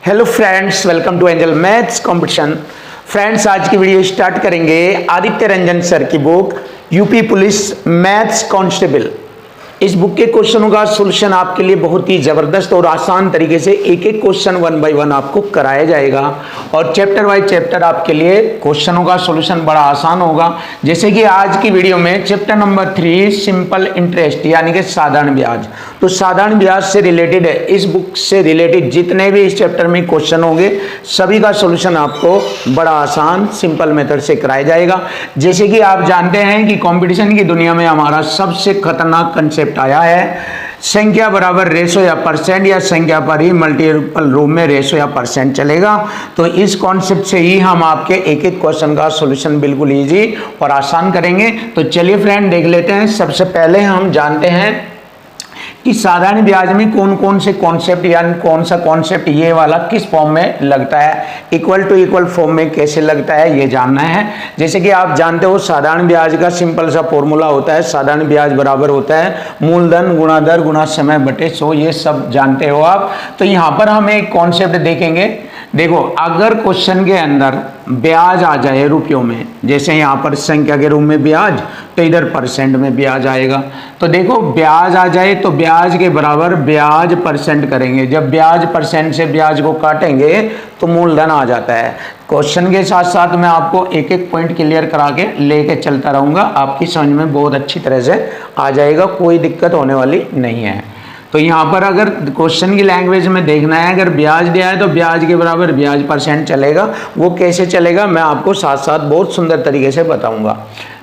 Hello friends, welcome to angel maths competition. Friends, आज की video start करेंगे Aditya Ranjan sir की book UP police maths constable. इस book के क्वेश्चनों का सॉल्यूशन आपके लिए बहुत ही जबरदस्त और आसान तरीके से एक एक क्वेश्चन 1 बाय 1 आपको कराया जाएगा और चैप्टर वाइज चैप्टर आपके लिए क्वेश्चनों का सॉल्यूशन बड़ा आसान होगा। जैसे कि आज की वीडियो में चैप्टर नंबर 3 सिंपल इंटरेस्ट यानी कि साधारण ब्याज। तो साधारण ब्याज से रिलेटेड है, इस बुक से रिलेटेड जितने भी इस चैप्टर में क्वेश्चन होंगे सभी का सॉल्यूशन आपको बड़ा आसान सिंपल मेथड से कराया जाएगा। जैसे कि आप जानते हैं कि कंपटीशन की दुनिया में हमारा सबसे खतरनाक कंसेप्ट आया है संख्या बराबर रेशो या परसेंट, या संख्या पर ही मल्टीपल रूप में रेशो या परसेंट चलेगा। तो इस कॉन्सेप्ट से ही हम आपके एक एक क्वेश्चन का सॉल्यूशन बिल्कुल इजी और आसान करेंगे। तो चलिए फ्रेंड देख लेते हैं। सबसे पहले हम जानते हैं कि साधारण ब्याज में कौन कौन से कॉन्सेप्ट या कौन सा कॉन्सेप्ट ये वाला किस फॉर्म में लगता है, इक्वल टू इक्वल फॉर्म में कैसे लगता है ये जानना है। जैसे कि आप जानते हो साधारण ब्याज का सिंपल सा फॉर्मूला होता है, साधारण ब्याज बराबर होता है मूलधन गुणा दर गुणा समय बटे 100, ये सब जानते हो आप। तो यहाँ पर हम एक कॉन्सेप्ट देखेंगे। देखो, अगर क्वेश्चन के अंदर ब्याज आ जाए रुपयों में, जैसे यहाँ पर संख्या के रूप में ब्याज, तो इधर परसेंट में ब्याज आएगा। तो देखो, ब्याज आ जाए तो ब्याज के बराबर ब्याज परसेंट करेंगे। जब ब्याज परसेंट से ब्याज को काटेंगे तो मूलधन आ जाता है। क्वेश्चन के साथ साथ मैं आपको एक एक पॉइंट क्लियर करा के लेके चलता रहूँगा, आपकी समझ में बहुत अच्छी तरह से आ जाएगा, कोई दिक्कत होने वाली नहीं है। तो यहाँ पर अगर क्वेश्चन की लैंग्वेज में देखना है, अगर ब्याज दिया है तो ब्याज के बराबर ब्याज परसेंट चलेगा। वो कैसे चलेगा मैं आपको साथ साथ बहुत सुंदर तरीके से बताऊंगा।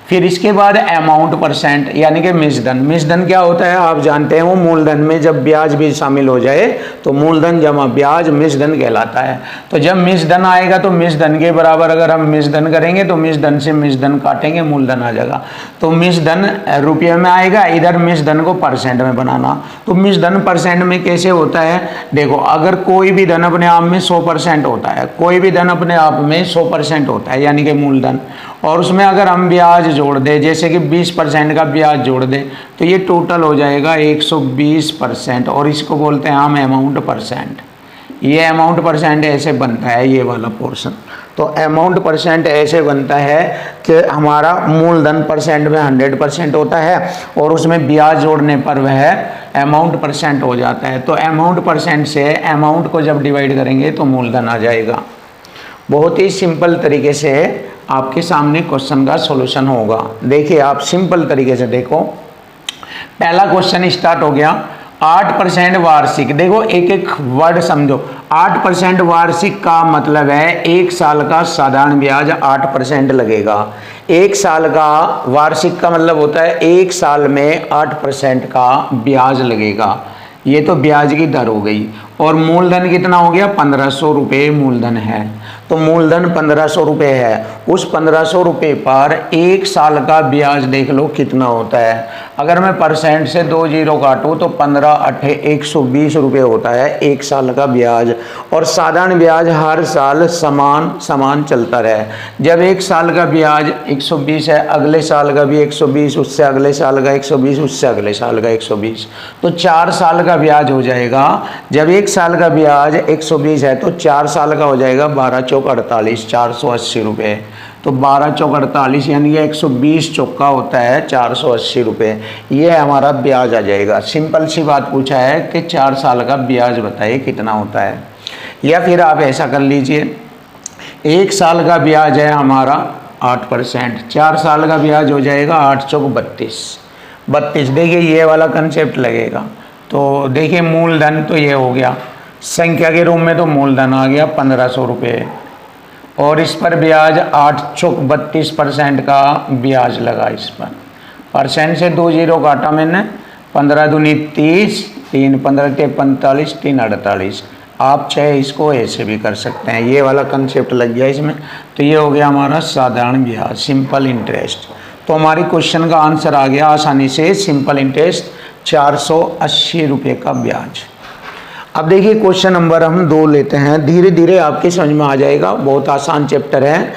फिर इसके बाद अमाउंट परसेंट यानी कि मिश्रधन। मिश्रधन क्या होता है आप जानते हैं, वो मूलधन में जब ब्याज भी शामिल हो जाए तो मूलधन जमा ब्याज मिश्रधन कहलाता है। तो जब मिश्रधन आएगा तो मिश्रधन के बराबर अगर हम मिश्रधन करेंगे तो मिश्रधन से मिश्रधन काटेंगे, मूलधन आ जाएगा। तो मिश्रधन रुपये में आएगा, इधर मिश्रधन को परसेंट में बनाना। तो मिश्रधन परसेंट में कैसे होता है, देखो, अगर कोई भी धन अपने आप में 100% होता है, कोई भी धन अपने आप में 100% होता है यानी कि मूलधन, और उसमें अगर हम ब्याज जोड़ दें, जैसे कि 20% का ब्याज जोड़ दें, तो ये टोटल हो जाएगा 120%, और इसको बोलते हैं हम अमाउंट परसेंट। ये अमाउंट परसेंट ऐसे बनता है, ये वाला पोर्शन। तो अमाउंट परसेंट ऐसे बनता है कि हमारा मूलधन परसेंट में 100% होता है और उसमें ब्याज जोड़ने पर वह अमाउंट परसेंट हो जाता है। तो अमाउंट परसेंट से अमाउंट को जब डिवाइड करेंगे तो मूलधन आ जाएगा। बहुत ही सिंपल तरीके से आपके सामने क्वेश्चन का सॉल्यूशन होगा। देखिए, आप सिंपल तरीके से देखो। पहला क्वेश्चन स्टार्ट हो गया, 8% वार्षिक। देखो, एक एक वर्ड समझो। 8% वार्षिक का मतलब है एक साल का साधारण ब्याज 8% लगेगा। एक साल का वार्षिक का मतलब होता है एक साल में 8% का ब्याज लगेगा। ये तो ब्याज की दर हो गई। और मूलधन कितना हो गया, 1500 रुपये मूलधन है। तो मूलधन 1500 रुपये है। उस 1500 रुपये पर एक साल का ब्याज देख लो कितना होता है। अगर मैं परसेंट से 2 जीरो काटूँ तो 15 8 120 रुपये होता है एक साल का ब्याज। और साधारण ब्याज हर साल समान चलता रहे। जब एक साल का ब्याज 120 है, अगले साल का भी 120, उससे अगले साल का 120, उससे अगले साल का 120, तो 4 साल का ब्याज हो जाएगा। जब एक साल का ब्याज 120 है तो 4 साल का हो जाएगा 12 चौक 48, 480 रुपये। तो 12 चौक 48 यानी कि 120 चौका होता है 480 रुपये। ये हमारा ब्याज आ जाएगा। सिंपल सी बात पूछा है कि 4 साल का ब्याज बताइए कितना होता है। या फिर आप ऐसा कर लीजिए, एक साल का ब्याज है हमारा 8%, 4 साल का ब्याज हो जाएगा 8 चौक 32। देखिए, ये वाला कंसेप्ट लगेगा। तो देखिए, मूलधन तो ये हो गया, संख्या के रूप में तो मूलधन आ गया 1500 रुपये, और इस पर ब्याज 8 चौक 32% का ब्याज लगा। इस पर परसेंट से 2 जीरो काटा मैंने, 15 दूनी 30, 3 15 के 45, 3 48। आप चाहे इसको ऐसे भी कर सकते हैं। ये वाला कंसेप्ट लग गया इसमें। तो ये हो गया हमारा साधारण ब्याज, सिंपल इंटरेस्ट। तो हमारी क्वेश्चन का आंसर आ गया आसानी से, सिंपल इंटरेस्ट 480 रुपये का ब्याज। अब देखिए, क्वेश्चन नंबर हम 2 लेते हैं। धीरे धीरे आपके समझ में आ जाएगा, बहुत आसान चैप्टर है।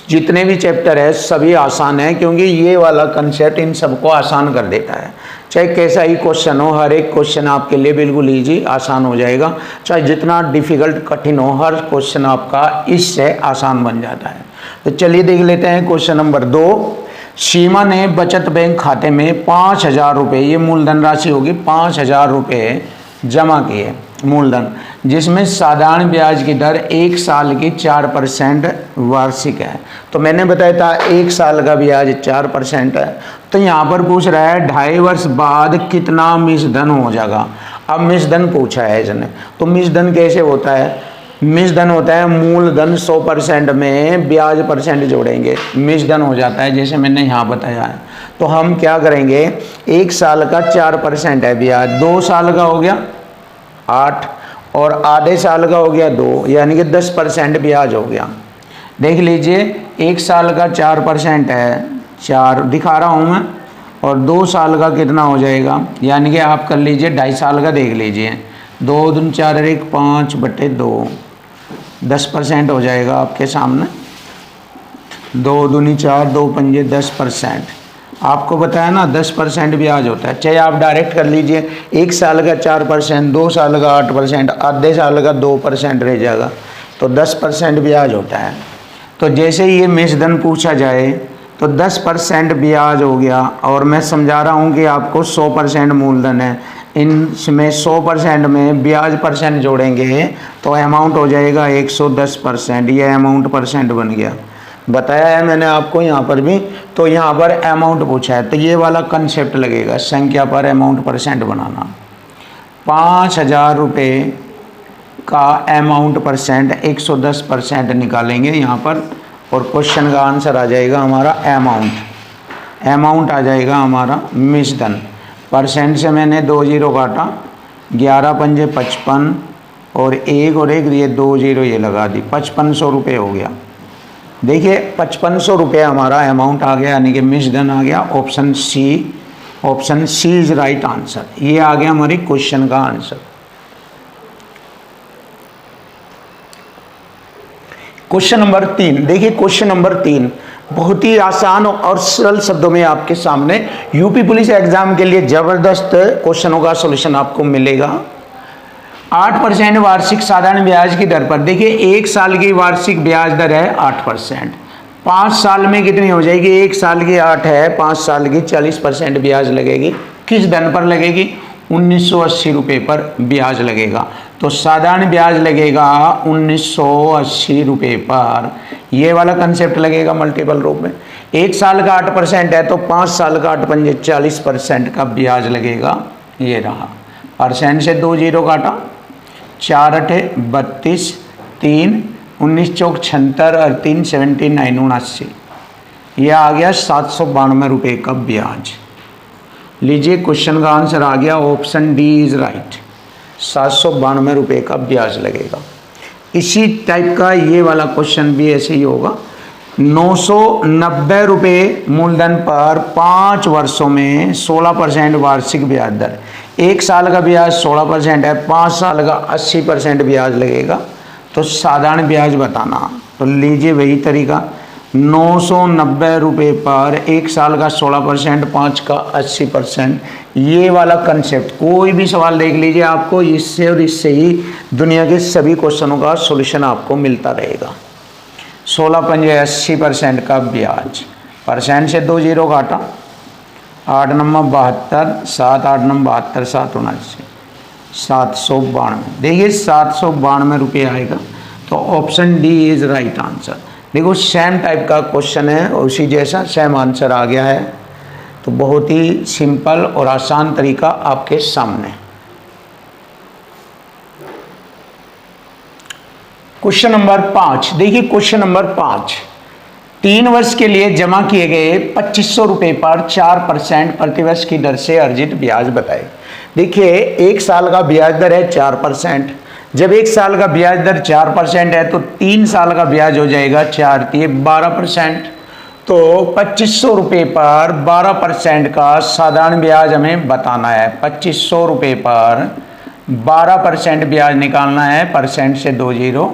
जितने भी चैप्टर है सभी आसान है, क्योंकि ये वाला कंसेप्ट इन सबको आसान कर देता है। चाहे कैसा ही क्वेश्चन हो, हर एक क्वेश्चन आपके लिए बिल्कुल ईजी आसान हो जाएगा। चाहे जितना डिफिकल्ट कठिन हो, हर क्वेश्चन आपका इससे आसान बन जाता है। तो चलिए देख लेते हैं क्वेश्चन नंबर 2। सीमा ने बचत बैंक खाते में 5,000 रुपये, ये मूलधन राशि होगी, 5,000 रुपये जमा किए मूलधन, जिसमें साधारण ब्याज की दर 1 साल की 4% वार्षिक है। तो मैंने बताया था 1 साल का ब्याज 4% है। तो यहाँ पर पूछ रहा है 2.5 वर्ष बाद कितना मिश्रधन हो जाएगा। अब मिश्रधन पूछा है इसने, तो मिश्रधन कैसे होता है? मिश्रधन होता है मूलधन 100% में ब्याज परसेंट जोड़ेंगे, मिश्रधन हो जाता है, जैसे मैंने यहाँ बताया है। तो हम क्या करेंगे, 1 साल का 4% है ब्याज, 2 साल का हो गया 8 और आधे साल का हो गया 2, यानी कि 10% ब्याज हो गया। देख लीजिए 1 साल का 4% है, 4 दिखा रहा हूँ मैं, और 2 साल का कितना हो जाएगा, यानी कि आप कर लीजिए 2.5 साल का, देख लीजिए 2 दूनी 4 और 1 5/2, 10% हो जाएगा आपके सामने। 2 दूनी 4, 2 पंजे 10%। आपको बताया ना 10% ब्याज होता है। चाहे आप डायरेक्ट कर लीजिए, 1 साल का 4%, 2 साल का 8%, आधे साल का 2% रह जाएगा, तो 10% ब्याज होता है। तो जैसे ये मिश्रधन पूछा जाए तो 10% ब्याज हो गया, और मैं समझा रहा हूँ कि आपको 100% मूलधन है, इनमें 100% में ब्याज परसेंट जोड़ेंगे तो अमाउंट हो जाएगा 110%। ये अमाउंट परसेंट बन गया, बताया है मैंने आपको यहाँ पर भी। तो यहाँ पर अमाउंट पूछा है, तो ये वाला कंसेप्ट लगेगा, संख्या पर अमाउंट परसेंट बनाना। 5,000 रुपये का अमाउंट परसेंट 110% निकालेंगे यहाँ पर, और क्वेश्चन का आंसर आ जाएगा हमारा अमाउंट आ जाएगा हमारा मिश्रधन। परसेंट से मैंने 2 जीरो काटा, 11 पंजे 55 और 1 और 1 ये 2 जीरो ये लगा दी, 5500 रुपये हो गया। देखिए 5500 रुपये हमारा अमाउंट आ गया, यानी कि मिश्रधन आ गया। Option C is right answer. ये आ गया हमारी क्वेश्चन का आंसर। क्वेश्चन नंबर 3, देखिए क्वेश्चन नंबर 3 बहुत ही आसान और सरल शब्दों में आपके सामने यूपी पुलिस एग्जाम के लिए जबरदस्त क्वेश्चनों का सॉल्यूशन आपको मिलेगा। 8% वार्षिक साधारण ब्याज की दर पर, देखिए 1 साल की वार्षिक ब्याज दर है 8%, 5 साल में कितनी हो जाएगी, 1 साल की 8 है, 5 साल की 40% ब्याज लगेगी। किस धन पर लगेगी, 1980 रुपये पर ब्याज लगेगा। तो साधारण ब्याज लगेगा 1980 रुपये पर, ये वाला कंसेप्ट लगेगा मल्टीपल रूप में। 1 साल का 8% है तो 5 साल का 8 पंजे 40% का ब्याज लगेगा। ये रहा, परसेंट से 2 जीरो काटा, 4 अठे 32, 3 19 चौक 76 और 3 79 79, यह आ गया 792 रुपये का ब्याज। लीजिए क्वेश्चन का आंसर आ गया, ऑप्शन डी इज राइट, 792 रुपये का ब्याज लगेगा। इसी टाइप का ये वाला क्वेश्चन भी ऐसे ही होगा। 990 रुपये मूलधन पर 5 वर्षों में 16% वार्षिक ब्याज दर। 1 साल का ब्याज 16% है, 5 साल का 80% ब्याज लगेगा। तो साधारण ब्याज बताना, तो लीजिए वही तरीका, 990 रुपये पर 1 साल का 16%, 5 का 80%, ये वाला कंसेप्ट। कोई भी सवाल देख लीजिए, आपको इससे और इससे ही दुनिया के सभी क्वेश्चनों का सॉल्यूशन आपको मिलता रहेगा। 16 पंजे 80% का ब्याज, परसेंट से 2 जीरो काटा, 8 नंबर 72, 7 8 नंबर 72, 7 79, 792। देखिए 792 रुपये आएगा। तो option D is right answer. देखो सेम टाइप का क्वेश्चन है और उसी जैसा सेम आंसर आ गया है। तो बहुत ही सिंपल और आसान तरीका आपके सामने। क्वेश्चन नंबर 5, देखिए क्वेश्चन नंबर 5, 3 वर्ष के लिए जमा किए गए 2500 रुपये पर 4% प्रतिवर्ष की दर से अर्जित ब्याज बताए। देखिए 1 साल का ब्याज दर है 4%। जब 1 साल का ब्याज दर 4% है तो 3 साल का ब्याज हो जाएगा 4 × 12%। तो 2500 रुपये पर 12% का साधारण ब्याज हमें बताना है। 2500 रुपये पर 12% ब्याज निकालना है, परसेंट से 2 जीरो,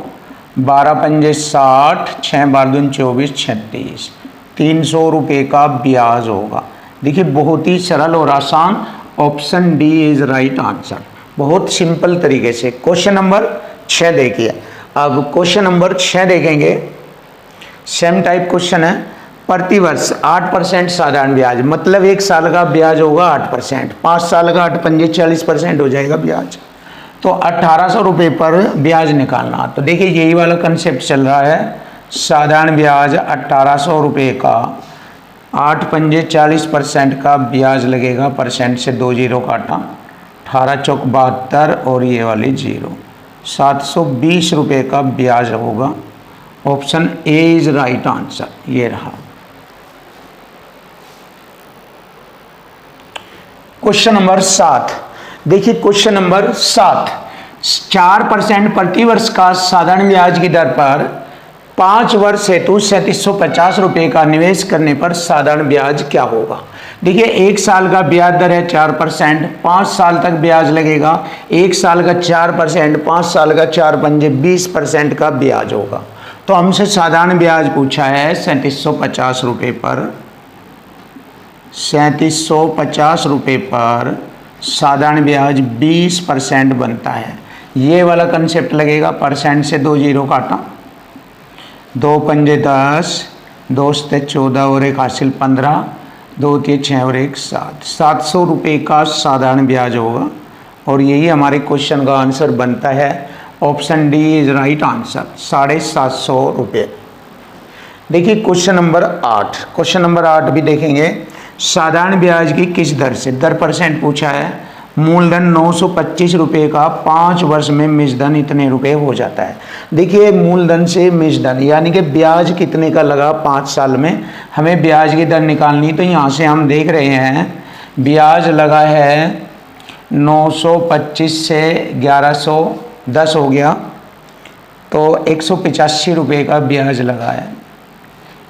12 पंजे 60, 6 बार दून 24, 36, 300 रुपये का ब्याज होगा। देखिए बहुत ही सरल और आसान option D is right answer. बहुत सिंपल तरीके से। क्वेश्चन नंबर 6 देखिए। अब क्वेश्चन नंबर 6 देखेंगे, सेम टाइप क्वेश्चन है। प्रतिवर्ष 8% साधारण ब्याज, मतलब एक साल का ब्याज होगा 8%, 5 साल का 8 पंजे 40% हो जाएगा ब्याज। तो 1800 रुपये पर ब्याज निकालना। तो देखिए यही वाला कंसेप्ट चल रहा है। साधारण ब्याज 1800 रुपये का, 8 पंजे 40% का ब्याज लगेगा, परसेंट से 2 जीरो काटा, 18 चौक 72 और ये वाली जीरो, 720 रुपये का ब्याज होगा। Option A is right answer, ये रहा। क्वेश्चन नंबर 7 देखिए। क्वेश्चन नंबर 7, 4% प्रतिवर्ष का साधारण ब्याज की दर पर 5 वर्ष हेतु 3750 रुपये का निवेश करने पर साधारण ब्याज क्या होगा। देखिए एक साल का ब्याज दर है 4%, 5 साल तक ब्याज लगेगा, एक साल का 4%, 5 साल का 4 पंजे 20% का ब्याज होगा। तो हमसे साधारण ब्याज पूछा है 3750 रुपये पर, 3750 रुपये पर साधारण ब्याज 20% बनता है। ये वाला कंसेप्ट लगेगा, परसेंट से 2 जीरो काटा, 2 पंजे 10, 2 से 14 और 1 हासिल 15, 2 के 6 और 1 7, 700 रुपये का साधारण ब्याज होगा। और यही हमारे क्वेश्चन का आंसर बनता है। Option D is right answer, 750 रुपये। देखिए क्वेश्चन नंबर 8, क्वेश्चन नंबर 8 भी देखेंगे। साधारण ब्याज की किस दर से, दर परसेंट पूछा है। मूलधन 925 रुपये का 5 वर्ष में मिश्रधन इतने रुपए हो जाता है। देखिए मूलधन से मिश्रधन यानी कि ब्याज कितने का लगा 5 साल में, हमें ब्याज की दर निकालनी। तो यहाँ से हम देख रहे हैं ब्याज लगा है 925 से 1110 हो गया, तो 185 रुपये का ब्याज लगा है,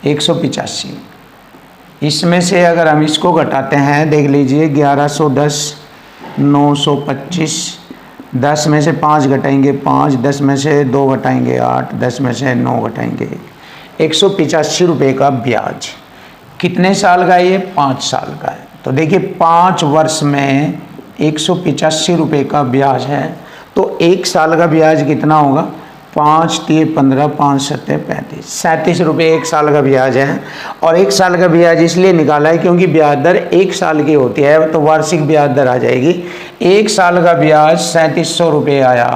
185। इसमें से अगर हम इसको घटाते हैं, देख लीजिए 1110, 925, 10 में से 5 घटाएंगे 5, 10 में से 2 घटाएंगे 8, 10 में से 9 घटाएंगे 185 रुपये का ब्याज। कितने साल का है ये, 5 साल का है। तो देखिए 5 वर्ष में 185 रुपये का ब्याज है, तो 1 साल का ब्याज कितना होगा, 5 3 15, 5 7 35, 37 रुपये 1 साल का ब्याज है। और 1 साल का ब्याज इसलिए निकाला है क्योंकि ब्याज दर 1 साल की होती है, तो वार्षिक ब्याज दर आ जाएगी। 1 साल का ब्याज 3700 रुपये आया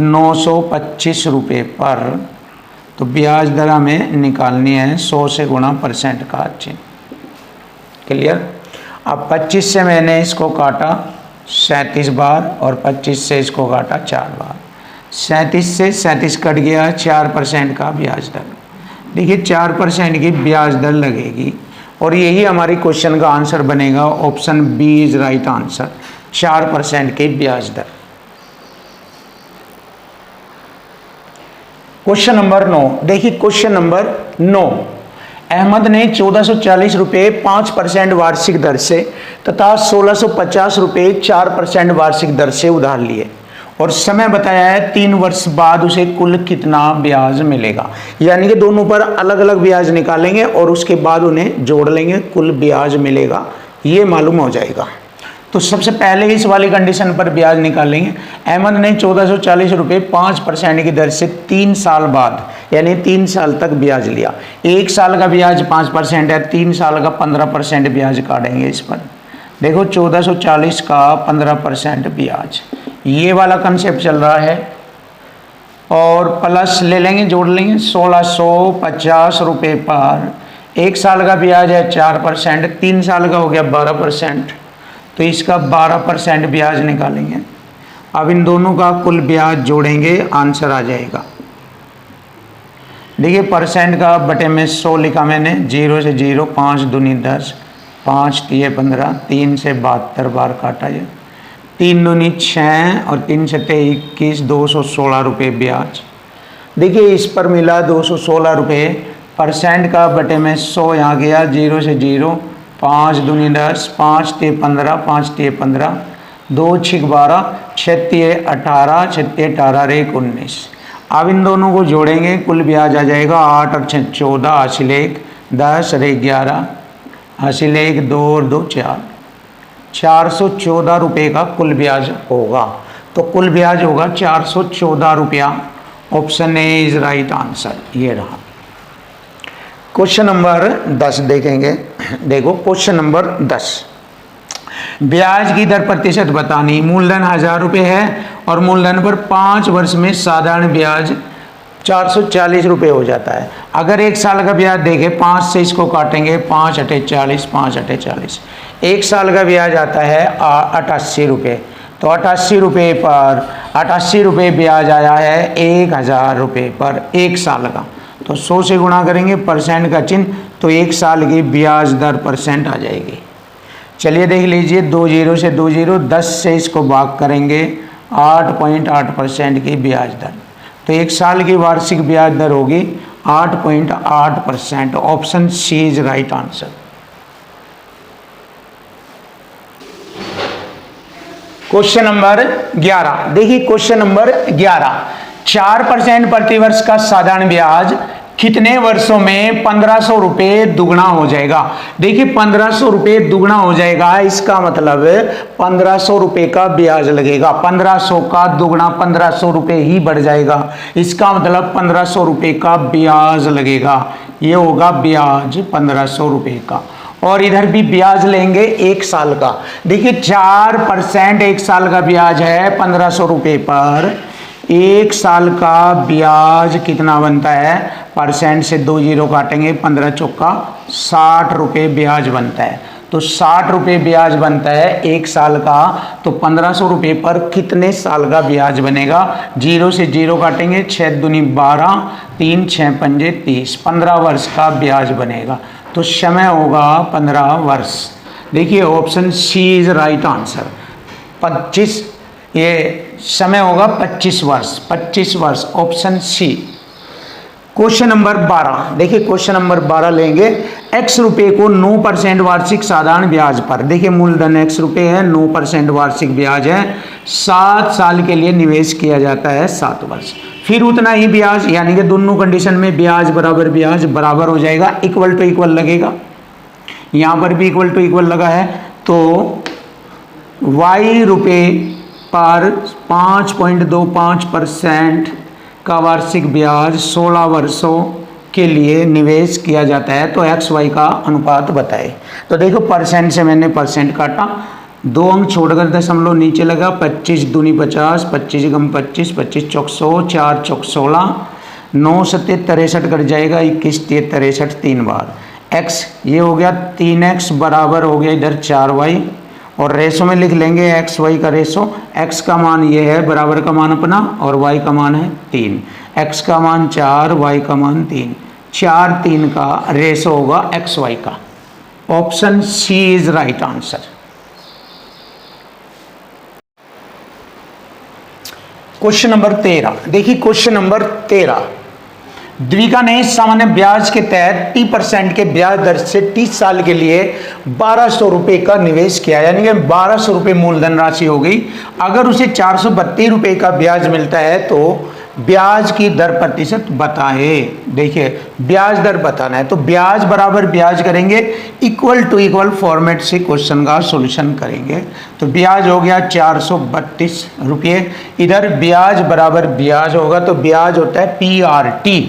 925 रुपये पर, तो ब्याज दर हमें निकालनी है 100 से गुणा परसेंट का चिन्ह। क्लियर। अब 25 से मैंने इसको काटा 37 बार और 25 से इसको काटा 4 बार, 37 से 37 कट गया, 4% का ब्याज दर। देखिए 4% की ब्याज दर लगेगी और यही हमारी क्वेश्चन का आंसर बनेगा। Option B is right answer, 4% की ब्याज दर। क्वेश्चन नंबर 9 देखिए। क्वेश्चन नंबर 9, अहमद ने 1440 रुपये 5% वार्षिक दर से तथा 1650 रुपये 4% वार्षिक दर से उधार लिए और समय बताया है 3 वर्ष बाद उसे कुल कितना ब्याज मिलेगा। यानी कि दोनों पर अलग अलग ब्याज निकालेंगे और उसके बाद उन्हें जोड़ लेंगे, कुल ब्याज मिलेगा, ये मालूम हो जाएगा। तो सबसे पहले इस वाली कंडीशन पर ब्याज निकालेंगे। अहमद ने 1440 रुपये 5% की दर से 3 साल बाद यानी 3 साल तक ब्याज लिया। 1 साल का ब्याज 5% है, 3 साल का 15% ब्याज काटेंगे इस पर। देखो 1440 का 15% ब्याज, ये वाला कंसेप्ट चल रहा है। और प्लस ले लेंगे, जोड़ लेंगे 1650 रुपये पर 1 साल का ब्याज है 4%, 3 साल का हो गया 12%, तो इसका 12% ब्याज निकालेंगे। अब इन दोनों का कुल ब्याज जोड़ेंगे, आंसर आ जाएगा। देखिए परसेंट का बटे में 100 लिखा मैंने, 0 से 0, 5 दूनी 10, 5 3 15, 3 से 72 बार काटा जाए, 3 दूनी 6 और 3 से 21, 216 रुपये ब्याज। देखिए इस पर मिला 216 रुपये, परसेंट का बटे में 100 यहाँ गया, 0 से 0, 5 दूनी 10, 5 3 15, 5 3 15, 2 6 12, 6 3 18, 6 3 18 1 19। अब इन दोनों को जोड़ेंगे, कुल ब्याज आ जाएगा 8 और 6 14, हासिल 1 10 और 1 11, हासिल 1 2 और 2 4, 414 रुपये का कुल ब्याज होगा। तो कुल ब्याज होगा 414 रुपया। Option A is right answer. ये रहा। क्वेश्चन नंबर 10 देखेंगे। देखो क्वेश्चन नंबर 10, ब्याज की दर प्रतिशत बतानी। मूलधन 1000 रुपये है और मूलधन पर 5 वर्ष में साधारण ब्याज 440 रुपये हो जाता है। अगर 1 साल का ब्याज देखें, 5 से इसको काटेंगे, 5 अठे 40, 5 अठे 40, 1 साल का ब्याज आता है 88 रुपये। तो 88 रुपये पर 88 रुपये ब्याज आया है 1000 रुपये पर 1 साल का। तो 100 से गुणा करेंगे, परसेंट का चिन्ह, तो 1 साल की ब्याज दर परसेंट आ जाएगी। चलिए देख लीजिए, 2 जीरो से 2 जीरो, 10 से इसको भाग करेंगे, 8.8% की ब्याज दर। तो 1 साल की वार्षिक ब्याज दर होगी 8.8%। Option C is right answer. Question number 11 देखिए। क्वेश्चन नंबर 11, 4% प्रतिवर्ष का साधारण ब्याज कितने वर्षों में 1500 रुपये दुगना हो जाएगा। देखिए 1500 रुपये दुगना हो जाएगा, इसका मतलब 1500 रुपये का ब्याज लगेगा। 1500 का दुगना 1500 रुपये ही बढ़ जाएगा, इसका मतलब 1500 रुपये का ब्याज लगेगा। ये होगा ब्याज 1500 रुपये का। और इधर भी ब्याज लेंगे 1 साल का। देखिए 4% 1 साल का ब्याज है 1500 रुपये पर। 1 साल का ब्याज कितना बनता है, परसेंट से 2 जीरो काटेंगे, 15 चौका 60 रुपये ब्याज बनता है। तो 60 रुपये ब्याज बनता है 1 साल का। तो 1500 रुपये पर कितने साल का ब्याज बनेगा, 0 से 0 काटेंगे, 6 दूनी 12, 3 6 पंजे 30, 15 वर्ष का ब्याज बनेगा। तो समय होगा 15 वर्ष। देखिए option C is right answer. 25, ये समय होगा 25 वर्ष, 25 वर्ष, ऑप्शन सी। क्वेश्चन नंबर 12 देखिए। क्वेश्चन नंबर 12 लेंगे। x रुपये को 9% वार्षिक साधारण ब्याज पर, देखिए मूलधन x रुपये है, 9% वार्षिक ब्याज है, 7 साल के लिए निवेश किया जाता है 7 वर्ष। फिर उतना ही ब्याज, यानी कि दोनों कंडीशन में ब्याज बराबर हो जाएगा, इक्वल टू इक्वल लगेगा। यहाँ पर भी इक्वल टू इक्वल लगा है। तो y रुपये पर 5.25% का वार्षिक ब्याज 16 वर्षों के लिए निवेश किया जाता है। तो एक्स वाई का अनुपात बताए। तो देखो परसेंट से मैंने परसेंट काटा, 2 अंक छोड़कर दशमलव नीचे लगा, 25 दूनी 50, 25 गम 25, 25 चौक 100, 4 चौक 16, 9 सत्ते 63 कट जाएगा, 21 63 3 बार। एक्स ये हो गया 3x बराबर हो गया इधर 4y, और रेशो में लिख लेंगे एक्स वाई का रेशो। एक्स का मान ये है, बराबर का मान अपना, और वाई का मान है 3। एक्स का मान 4, वाई का मान 3, 4 3 का रेशो होगा एक्स वाई का। Option C is right answer. Question number 13 देखिए। क्वेश्चन नंबर 13, द्विका ने सामान्य ब्याज के तहत 30% के ब्याज दर से 30 साल के लिए 1200 रुपये का निवेश किया, यानी कि 1200 रुपये मूलधन राशि हो गई। अगर उसे 432 रुपये का ब्याज मिलता है तो ब्याज की दर प्रतिशत बताए। देखिए ब्याज दर बताना है, तो ब्याज बराबर ब्याज करेंगे, इक्वल टू इक्वल फॉर्मेट से क्वेश्चन का सॉल्यूशन करेंगे। तो ब्याज हो गया 432 रुपये, इधर ब्याज बराबर ब्याज होगा, तो ब्याज होता है PRT।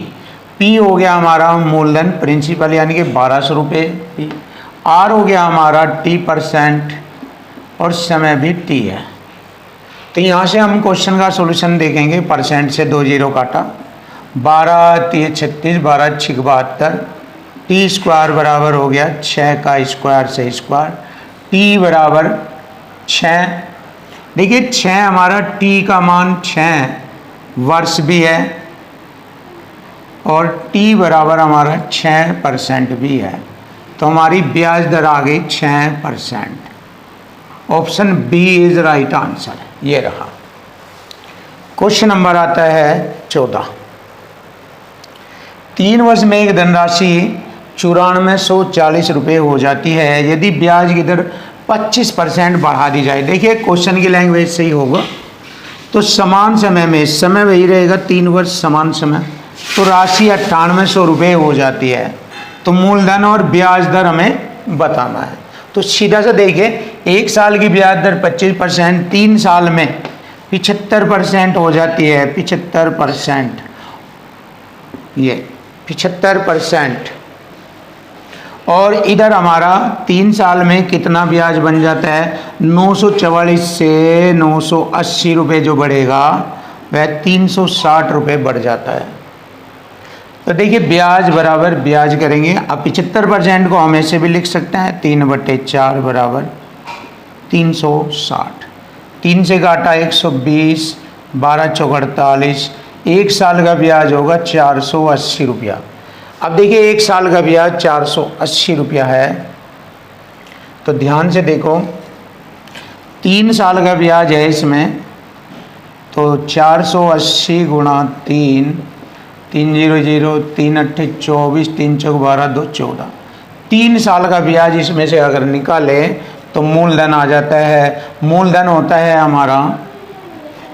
P हो गया हमारा मूलधन प्रिंसिपल, यानी कि 1200 रुपये। R हो गया हमारा T%, और समय भी T है। तो यहाँ से हम क्वेश्चन का सॉल्यूशन देखेंगे। परसेंट से 2 जीरो काटा, 12 3 36, 12 6 72, टी स्क्वायर बराबर हो गया 6 का स्क्वायर से स्क्वायर, टी बराबर 6। देखिए 6 हमारा टी का मान 6 वर्ष भी है, और टी बराबर हमारा 6% भी है। तो हमारी ब्याज दर आ गई 6%। Option B is right answer. ये रहा। क्वेश्चन नंबर आता है 14। 3 वर्ष में एक धनराशि 9440 रुपये हो जाती है यदि ब्याज की दर 25% बढ़ा दी जाए। देखिए क्वेश्चन की लैंग्वेज सही होगा। तो समान समय में, समय वही रहेगा 3 वर्ष समान समय, तो राशि 9800 रुपये हो जाती है। तो मूलधन और ब्याज दर हमें बताना है। तो सीधा सा देखिए 1 साल की ब्याज दर 25%, 3 साल में 75% हो जाती है, 75%, ये 75%। और इधर हमारा 3 साल में कितना ब्याज बन जाता है, 944 से 980 रुपये जो बढ़ेगा वह 360 रुपये बढ़ जाता है। तो देखिए ब्याज बराबर ब्याज करेंगे। अब 75% को हम ऐसे भी लिख सकते हैं, 3/4 बराबर 360। 3 से काटा 120, 12 चौक 48, 1 साल का ब्याज होगा 480 रुपया। अब देखिए 1 साल का ब्याज 480 रुपया है, तो ध्यान से देखो 3 साल का ब्याज है इसमें, तो 480 गुणा 3, 300, 3 अट्ठे 24, 3 चौक 12, 2 14। 3 साल का ब्याज इसमें से अगर निकाले तो मूलधन आ जाता है। मूलधन होता है हमारा,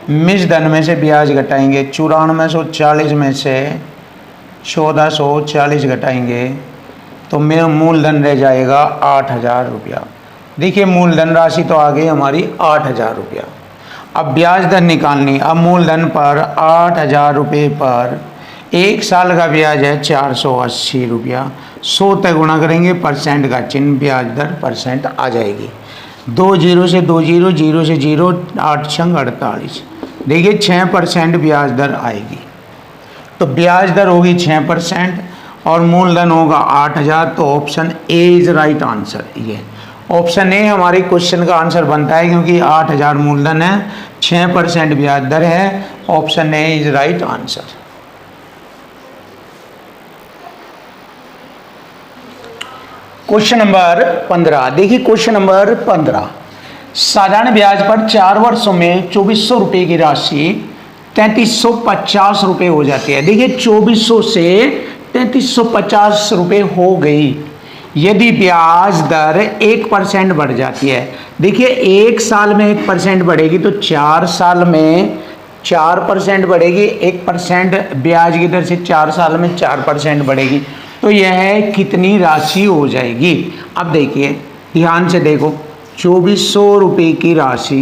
मिश्र धन में से ब्याज घटाएंगे, 9440 में से 1440 घटाएंगे तो मेरा मूलधन रह जाएगा 8000 रुपया। देखिए मूलधन राशि तो आ गई हमारी 8000 रुपया। अब ब्याज दर निकालनी। अब मूलधन पर 8000 रुपये पर 1 साल का ब्याज है 480 रुपया, 100 तक गुणा करेंगे, परसेंट का चिन्ह, ब्याज दर परसेंट आ जाएगी। 2 जीरो से 2 जीरो, 0 से 0, 8 छंग 48। देखिए 6% ब्याज दर आएगी। तो ब्याज दर होगी 6% और मूलधन होगा 8000। तो option A is right answer. ये ऑप्शन ए हमारे क्वेश्चन का आंसर बनता है, क्योंकि 8000 मूलधन है, 6% ब्याज दर है। Option A is right answer. Question number 15। देखिए क्वेश्चन नंबर 15, साधारण ब्याज पर 4 वर्षों में 2400 रुपये की राशि 3350 रुपये हो जाती है। देखिए 2400 से 3350 रुपये हो गई यदि ब्याज दर 1% बढ़ जाती है। देखिए 1 साल में 1% बढ़ेगी तो 4 साल में 4% बढ़ेगी। 1% ब्याज की दर से 4 साल में 4% बढ़ेगी, तो यह कितनी राशि हो जाएगी। अब देखिए ध्यान से देखो, 2400 रुपये की राशि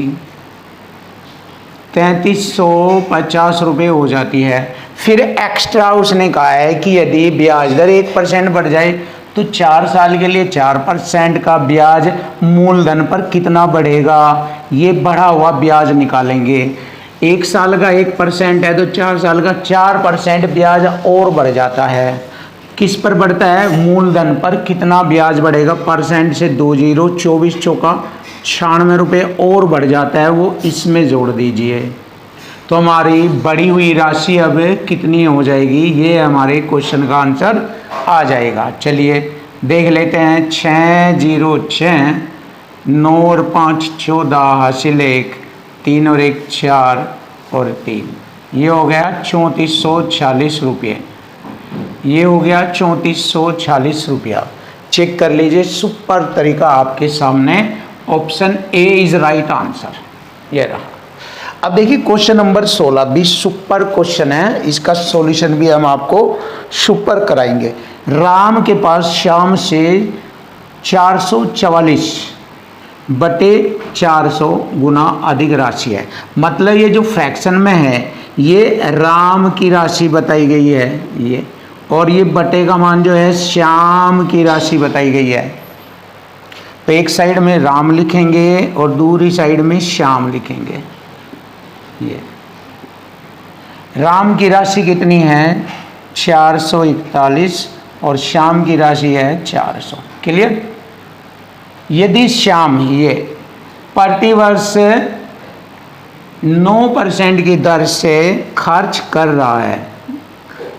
3350 रुपये हो जाती है। फिर एक्स्ट्रा उसने कहा है कि यदि ब्याज दर 1% बढ़ जाए तो 4 साल के लिए 4% का ब्याज मूलधन पर कितना बढ़ेगा, ये बढ़ा हुआ ब्याज निकालेंगे। 1 साल का 1% है तो 4 साल का 4% ब्याज और बढ़ जाता है। किस पर बढ़ता है, मूलधन पर कितना ब्याज बढ़ेगा, परसेंट से 2 जीरो, 24 चौका 96 रुपये और बढ़ जाता है, वो इसमें जोड़ दीजिए। तो हमारी बढ़ी हुई राशि अब कितनी हो जाएगी, ये हमारे क्वेश्चन का आंसर आ जाएगा। चलिए देख लेते हैं। 6 0 6, 9 और 5 14, हासिल 1, 3 और 1 4 और 3, ये हो गया 3440 रुपये। ये हो गया 3440 रुपया। चेक कर लीजिए, सुपर तरीका आपके सामने। Option A is right answer, ये रहा। अब देखिए क्वेश्चन नंबर 16 भी सुपर क्वेश्चन है, इसका सॉल्यूशन भी हम आपको सुपर कराएंगे। राम के पास शाम से 444 बटे 400 गुना अधिक राशि है। मतलब ये जो फ्रैक्शन में है ये राम की राशि बताई गई है, ये, और ये बटे का मान जो है श्याम की राशि बताई गई है। तो एक साइड में राम लिखेंगे और दूसरी साइड में श्याम लिखेंगे। ये राम की राशि कितनी है 441 और श्याम की राशि है 400। क्लियर। यदि श्याम ये प्रतिवर्ष 9% की दर से खर्च कर रहा है,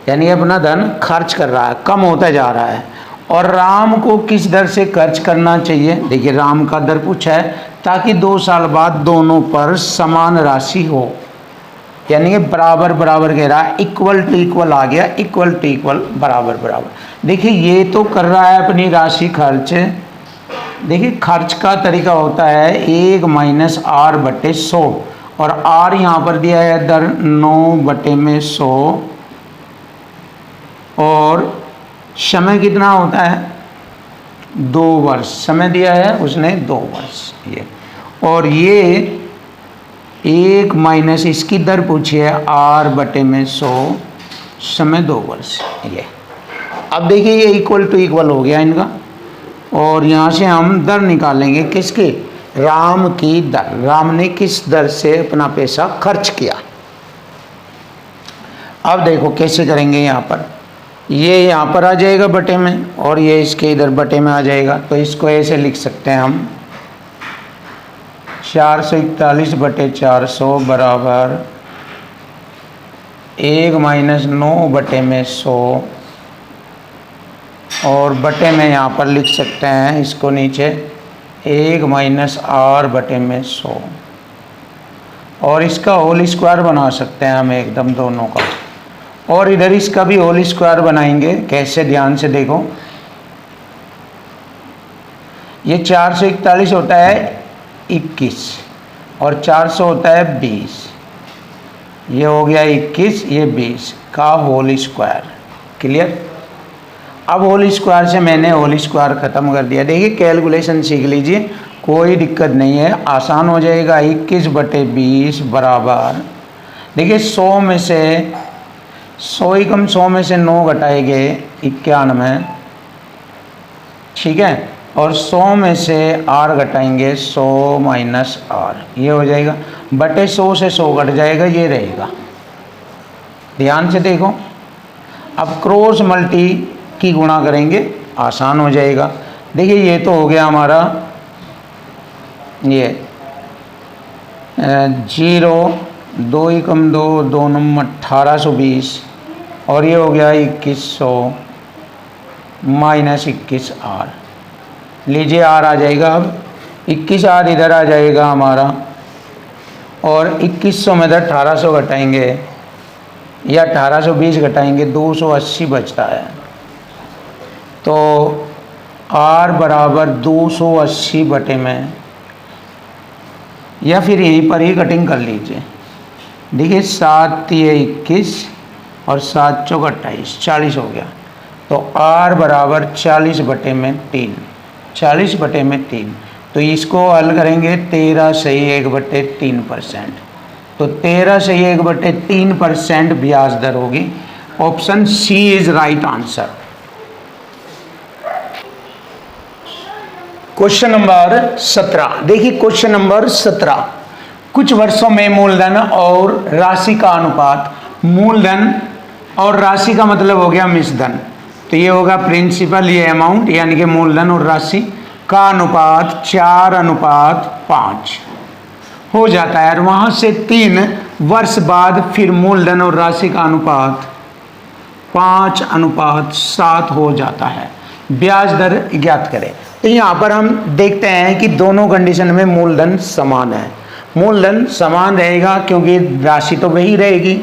यानी अपना धन खर्च कर रहा है, कम होता जा रहा है, और राम को किस दर से खर्च करना चाहिए, देखिए राम का दर पूछा है, ताकि 2 साल बाद दोनों पर समान राशि हो, यानी कि बराबर बराबर कह रहा है, इक्वल टू इक्वल आ गया, इक्वल टू इक्वल बराबर बराबर। देखिए ये तो कर रहा है अपनी राशि खर्च। देखिए खर्च का तरीका होता है 1 - R बटे 100, और R यहाँ पर दिया है दर 9 बटे में 100, और समय कितना होता है 2 वर्ष समय दिया है उसने 2 वर्ष ये, और ये 1 माइनस इसकी दर पूछी है R/100 समय 2 वर्ष ये। अब देखिए ये इक्वल टू इक्वल हो गया इनका, और यहाँ से हम दर निकालेंगे किसकी, राम की दर, राम ने किस दर से अपना पैसा खर्च किया। अब देखो कैसे करेंगे, यहाँ पर ये यहाँ पर आ जाएगा बटे में, और ये इसके इधर बटे में आ जाएगा। तो इसको ऐसे लिख सकते हैं हम 441/400 बराबर 1 माइनस 9/100, और बटे में यहाँ पर लिख सकते हैं इसको नीचे 1 माइनस R/100, और इसका होल स्क्वायर बना सकते हैं हम एकदम दोनों का, और इधर इसका भी होल स्क्वायर बनाएंगे। कैसे, ध्यान से देखो, ये 441 होता है 21 और 400 होता है 20, ये हो गया 21, ये 20 का होल स्क्वायर। क्लियर। अब होल स्क्वायर से मैंने होल स्क्वायर ख़त्म कर दिया। देखिए कैलकुलेशन सीख लीजिए, कोई दिक्कत नहीं है, आसान हो जाएगा। 21/20 बराबर, देखिए 100 में से 100 ही कम 100 में से 9 घटाएंगे 91, ठीक है, और 100 में से R घटाएंगे 100 माइनस R, ये हो जाएगा बटे 100 से 100 घट जाएगा, ये रहेगा। ध्यान से देखो, अब क्रॉस मल्टी की गुणा करेंगे, आसान हो जाएगा। देखिए ये तो हो गया हमारा ये 0, 2 ही कम 2, 2 नंबर 1820, और ये हो गया 2100 माइनस 21R। लीजिए R आ जाएगा, अब 21R इधर आ जाएगा हमारा, और 2100 में इधर 1800 घटाएंगे या 1820 घटाएंगे, 280 बचता है। तो R बराबर 280 बटे में, या फिर यहीं पर ही कटिंग कर लीजिए। देखिए 7 ये 21 और 7 चौक 28, 40 हो गया। तो R बराबर 40 बटे में 3, 40 बटे में 3। तो इसको हल करेंगे 13 सही 1/3%। तो 13 सही 1/3% ब्याज दर होगी। Option C is right answer. Question number 17, देखिए क्वेश्चन नंबर 17, कुछ वर्षों में मूलधन और राशि का अनुपात, मूलधन और राशि का मतलब हो गया मिश्रधन, तो ये होगा प्रिंसिपल, ये अमाउंट यानी कि मूलधन और राशि का अनुपात 4:5 हो जाता है, और वहाँ से 3 वर्ष बाद फिर मूलधन और राशि का अनुपात 5:7 हो जाता है। ब्याज दर ज्ञात करें। तो यहाँ पर हम देखते हैं कि दोनों कंडीशन में मूलधन समान है। मूलधन समान रहेगा क्योंकि राशि तो वही रहेगी,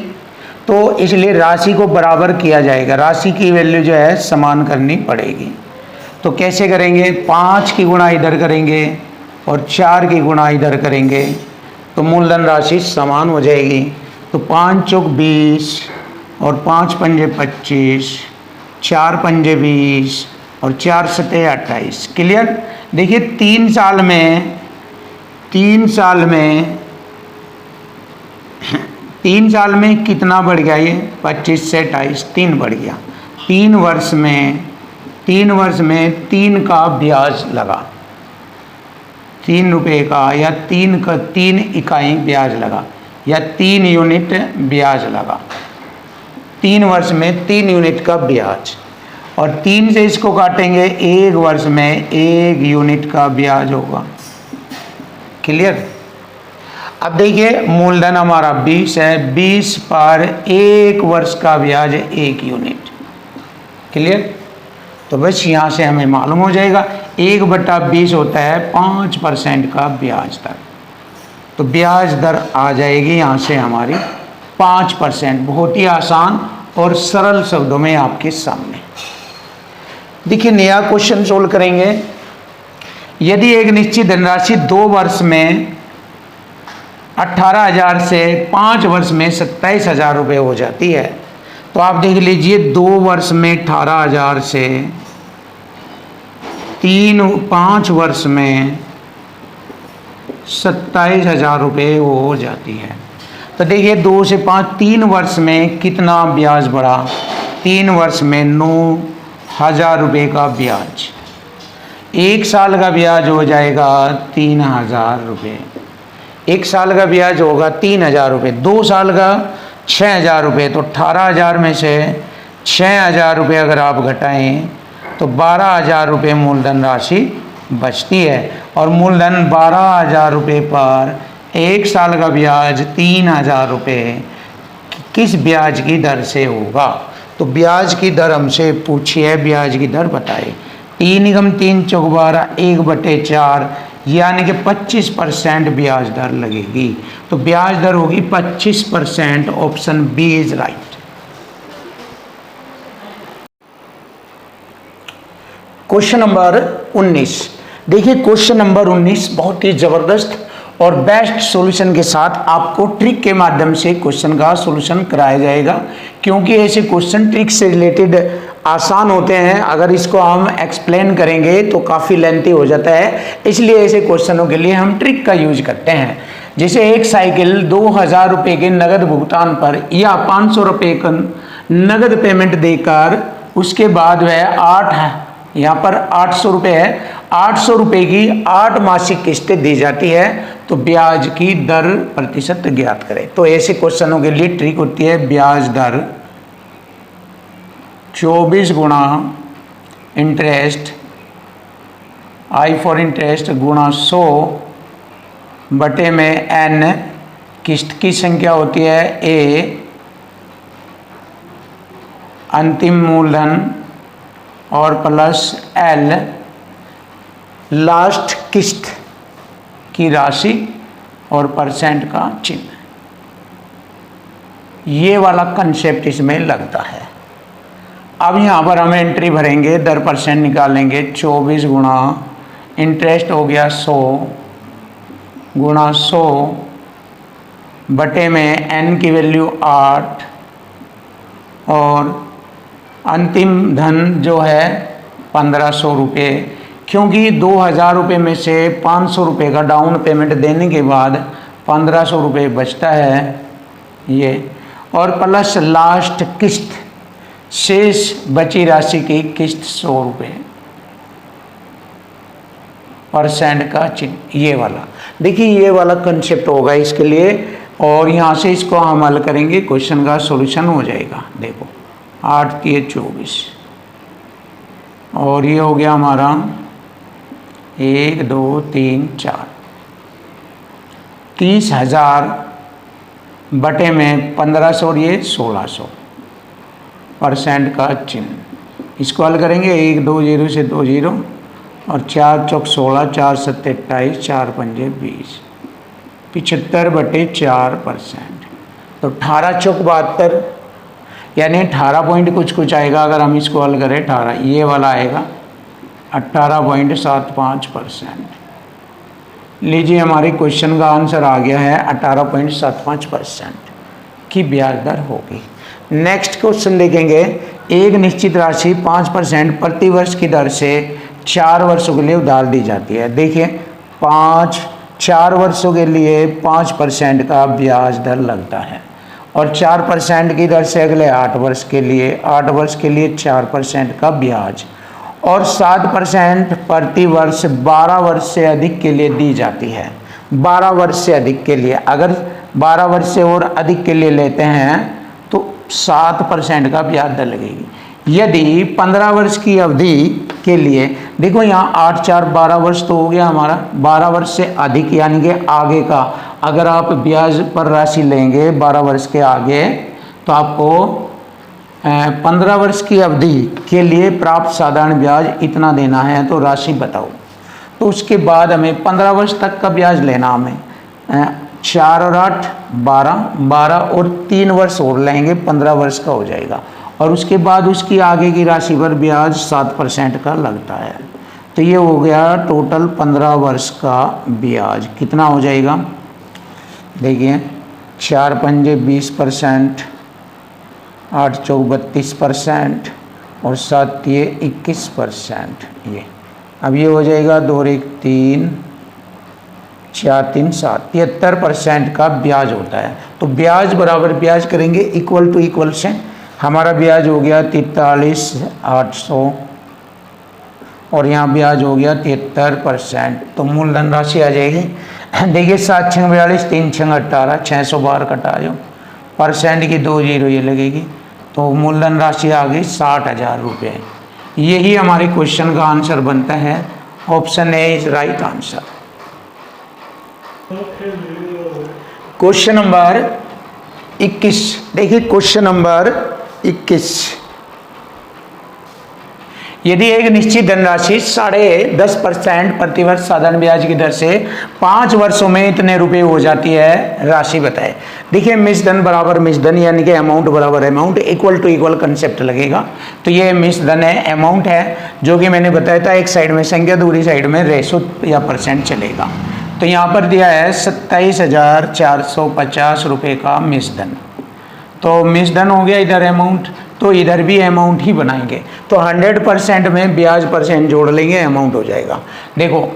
तो इसलिए राशि को बराबर किया जाएगा, राशि की वैल्यू जो है समान करनी पड़ेगी। तो कैसे करेंगे, 5 की गुणा इधर करेंगे और 4 की गुणा इधर करेंगे, तो मूलधन राशि समान हो जाएगी। तो 5 चौक 20 और 5 पंजे 25, 4 पंजे 20 और 4 सते 28। क्लियर। देखिए 3 साल में 3 साल में कितना बढ़ गया, ये 25 से 28 3 बढ़ गया। 3 वर्ष में 3 का ब्याज लगा, 3 रुपये का, या 3 इकाई ब्याज लगा, या 3 यूनिट ब्याज लगा। 3 वर्ष में 3 यूनिट का ब्याज, और 3 से इसको काटेंगे, 1 वर्ष में 1 यूनिट का ब्याज होगा। क्लियर। अब देखिए मूलधन हमारा 20 है, 20 पर 1 वर्ष का ब्याज 1 यूनिट। क्लियर। तो बस यहाँ से हमें मालूम हो जाएगा 1/20 होता है 5% का ब्याज दर। तो ब्याज दर आ जाएगी यहाँ से हमारी 5%। बहुत ही आसान और सरल शब्दों में आपके सामने। देखिए नया क्वेश्चन सोल्व करेंगे। यदि एक निश्चित धनराशि 2 वर्ष में 18,000 से 5 वर्ष में 27,000 रुपये हो जाती है, तो आप देख लीजिए 2 वर्ष में 18,000 से 5 वर्ष में 27,000 रुपये वो हो जाती है। तो देखिए 2 से 5 3 वर्ष में कितना ब्याज बढ़ा, 3 वर्ष में 9,000 रुपये का ब्याज। 1 साल का ब्याज हो जाएगा 3,000 रुपये। 1 साल का ब्याज होगा 3,000 रुपये, 2 साल का 6,000 रुपये। तो 18,000 में से 6,000 रुपये अगर आप घटाएं तो 12,000 रुपये मूलधन राशि बचती है। और मूलधन 12,000 रुपये पर 1 साल का ब्याज 3,000 रुपये किस ब्याज की दर से होगा? तो ब्याज की दर हमसे पूछी है, ब्याज की दर बताए। 3 × 3 = 12, 1/4 यानी कि 25% ब्याज दर लगेगी। तो ब्याज दर होगी 25%। Option B is right. Question number 19। देखिए क्वेश्चन नंबर 19 बहुत ही जबरदस्त और बेस्ट सॉल्यूशन के साथ आपको ट्रिक के माध्यम से क्वेश्चन का सॉल्यूशन कराया जाएगा, क्योंकि ऐसे क्वेश्चन ट्रिक से रिलेटेड आसान होते हैं। अगर इसको हम एक्सप्लेन करेंगे तो काफ़ी लेंथी हो जाता है, इसलिए ऐसे क्वेश्चनों के लिए हम ट्रिक का यूज करते हैं। जैसे एक साइकिल 2,000 रुपये के नगद भुगतान पर या 500 रुपये का नगद पेमेंट देकर उसके बाद वह यहाँ पर 800 रुपये है, 800 रुपये की 8 मासिक किस्तें दी जाती है, तो ब्याज की दर प्रतिशत ज्ञात करें। तो ऐसे क्वेश्चनों के लिए ट्रिक होती है ब्याज दर 24 गुणा इंटरेस्ट, आई फॉर इंटरेस्ट, गुणा 100 बटे में n, किस्त की संख्या होती है a, अंतिम मूलधन और प्लस l, लास्ट किस्त की राशि और परसेंट का चिन्ह। ये वाला कंसेप्ट इसमें लगता है। अब यहाँ पर हम एंट्री भरेंगे, दर परसेंट निकालेंगे। 24 गुणा इंटरेस्ट हो गया 100 गुणा 100 बटे में n की वैल्यू 8 और अंतिम धन जो है 1,500 रुपये, क्योंकि 2,000 रुपये में से 500 रुपये का डाउन पेमेंट देने के बाद 1,500 रुपये बचता है ये, और प्लस लास्ट किस्त, शेष बची राशि की किस्त 100 रुपये, परसेंट का चिन्ह, ये वाला। देखिए ये वाला कंसेप्ट होगा इसके लिए, और यहाँ से इसको हम हल करेंगे, क्वेश्चन का सॉल्यूशन हो जाएगा। देखो 8 × 24 और ये हो गया हमारा 1 2 3 4, 30,000 बटे में 1,500 और ये 1,600, परसेंट का चिन्ह। इसको हल करेंगे, 1 2 0 से 2 0 और 4 चौक 16, 4 7 28, 4 पंजे 20, 75 बटे 4%। तो 18 चौक 72 यानी 18 पॉइंट कुछ आएगा। अगर हम इसको हल करें 18, ये वाला आएगा 18.75%। लीजिए हमारे क्वेश्चन का आंसर आ गया है 18.75% की ब्याज दर होगी। नेक्स्ट क्वेश्चन देखेंगे। एक निश्चित राशि 5% प्रति वर्ष की दर से 4 वर्षों के लिए उधार दी जाती है। देखिए 4 वर्षों के लिए 5% का ब्याज दर लगता है, और 4% की दर से अगले 8 वर्ष के लिए 4% का ब्याज, और 7% प्रति वर्ष 12 वर्ष से अधिक के लिए दी जाती है। 12 वर्ष से अधिक के लिए, अगर 12 वर्ष से और अधिक के लिए लेते हैं तो 7% का ब्याज दर लगेगी। यदि 15 वर्ष की अवधि के लिए, देखो यहाँ 8 4 12 वर्ष तो हो गया हमारा, 12 वर्ष से अधिक यानी कि आगे का, अगर आप ब्याज पर राशि लेंगे 12 वर्ष के आगे तो आपको 15 वर्ष की अवधि के लिए प्राप्त साधारण ब्याज इतना देना है, तो राशि बताओ। तो उसके बाद हमें 15 वर्ष तक का ब्याज लेना, हमें 4 और 8 12 और 3 वर्ष और लेंगे, 15 वर्ष का हो जाएगा, और उसके बाद उसकी आगे की राशि पर ब्याज 7% का लगता है। तो ये हो गया टोटल 15 वर्ष का ब्याज कितना हो जाएगा। देखिए 4 पंजे 20%, 8 चौक 32% और 7 ये 21%। ये अब ये हो जाएगा 2 और 1 3, 4 3 7, 73% का ब्याज होता है। तो ब्याज बराबर ब्याज करेंगे इक्वल टू इक्वल से। हमारा ब्याज हो गया 43,800 और यहाँ ब्याज हो गया 73%। तो मूलधन राशि आ जाएगी, देखिए 7 6 42, 3 6 18, 600 बार कटा जो परसेंट की 2 जीरो ये लगेगी। तो मूलधन राशि आ गई 60,000 रुपये। यही हमारे क्वेश्चन का आंसर बनता है। Option A is right answer. Question number 21, देखिए क्वेश्चन नंबर 21, यदि एक निश्चित धनराशि 10.5% प्रतिवर्ष साधारण ब्याज की दर से 5 वर्षों में इतने रुपए हो जाती है, राशि बताए। देखिए मिस धन बराबर मिस धन, यानी कि अमाउंट बराबर amount, equal to equal concept लगेगा। तो ये मिस धन है, अमाउंट है, जो कि मैंने बताया था एक साइड में संख्या, दूसरी साइड में रेशो या परसेंट चलेगा। तो यहाँ पर दिया है 27,450 रुपये का मिस धन। तो मिस धन हो गया इधर अमाउंट, तो इधर भी अमाउंट ही बनाएंगे। तो 100% में ब्याज परसेंट जोड़ लेंगे, अमाउंट हो जाएगा। देखो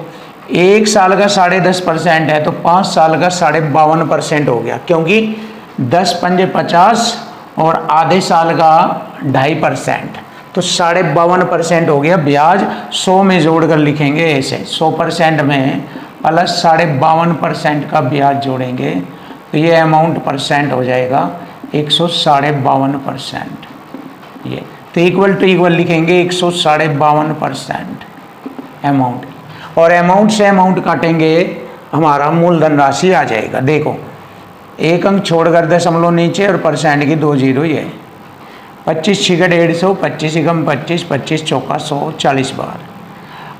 1 साल का 10.5% है, तो 5 साल का 52.5% हो गया, क्योंकि 10 पंजे 50 और आधे साल का 2.5%, तो 52.5% हो गया ब्याज। 100 में जोड़ कर लिखेंगे ऐसे, 100% में प्लस 52.5% का ब्याज जोड़ेंगे, तो ये अमाउंट परसेंट हो जाएगा 152%। ये तो इक्वल टू इक्वल लिखेंगे 152% अमाउंट, और अमाउंट से अमाउंट काटेंगे, हमारा मूलधन राशि आ जाएगा। देखो एक अंक छोड़कर दशमलव नीचे और परसेंट की 2 जीरो, ये 25 छिका 150, 25 एकम 25, 25 चौका 100, 40 बार।